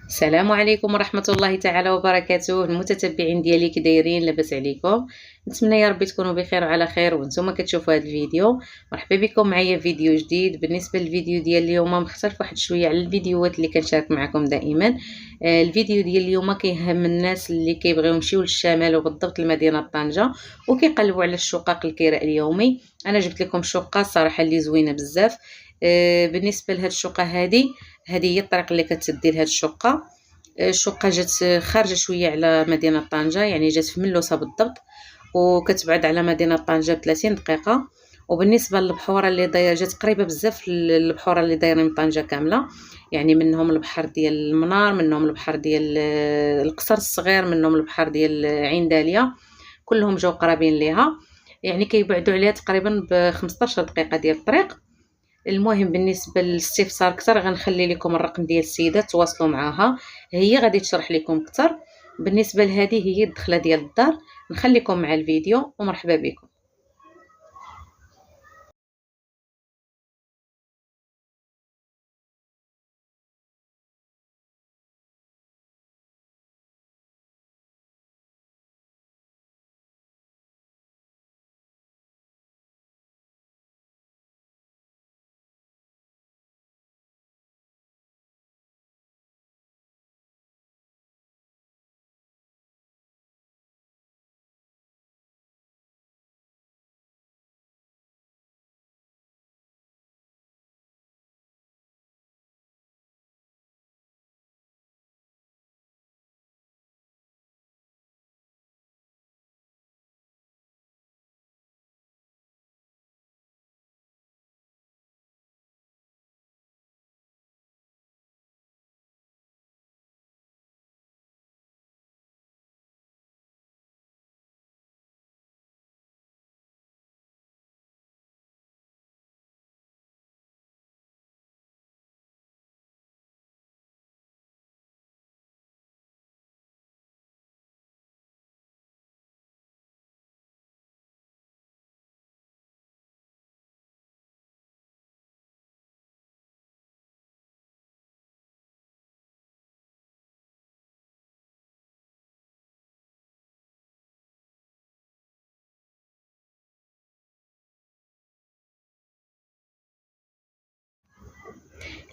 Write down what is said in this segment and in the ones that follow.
السلام عليكم ورحمة الله تعالى وبركاته. المتتبعين ديالي كي دايرين؟ لاباس عليكم؟ نتمنى يا ربي تكونوا بخير وعلى خير وانتم كتشوفوا هذا الفيديو. مرحبا بكم معايا فيديو جديد. بالنسبه للفيديو ديال اليوم مختلف واحد شويه على الفيديوهات اللي كنشارك معكم دائما. الفيديو ديال اليوم كيهم الناس اللي كيبغيو يمشيو للشمال وبالضبط لمدينه طنجه وكيقلبوا على الشقق الكراء اليومي. انا جبت لكم شقه صراحه اللي زوينه بزاف. بالنسبه لهاد الشقه هذه هي الطريق اللي كتسدي لهاد الشقه. الشقه جات خارجه شويه على مدينه طنجه، يعني جات في ملوسه بالضبط، وكتبعد على مدينه طنجه ب30 دقيقه. وبالنسبه للبحوره اللي دايره جات قريبه بزاف للبحوره اللي دايرين من طنجه كامله، يعني منهم البحر ديال المنار، منهم البحر ديال القصر الصغير، منهم البحر ديال عين داليا، كلهم جاو قرابين ليها. يعني كيبعدوا عليها تقريبا ب15 دقيقه ديال الطريق. المهم بالنسبه للاستفسار اكثر غنخلي لكم الرقم ديال السيده تواصلوا معها، هي غادي تشرح لكم اكثر. بالنسبه لهذه هي الدخله ديال الدار. نخليكم مع الفيديو ومرحبا بكم.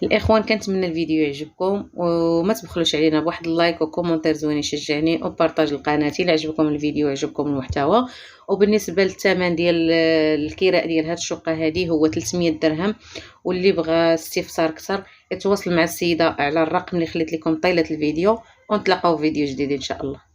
الاخوان كنتمنى الفيديو يعجبكم وما تبخلوش علينا بواحد اللايك وكومونتير زوين يشجعني وبارطاج القناه الا عجبكم الفيديو وعجبكم المحتوى. وبالنسبه للثمن ديال الكراء ديال هذه الشقه هذه هو 300 درهم. واللي بغى استفسار اكثر يتواصل مع السيده على الرقم اللي خليت لكم طيله الفيديو، ونتلاقاو في فيديو جديد ان شاء الله.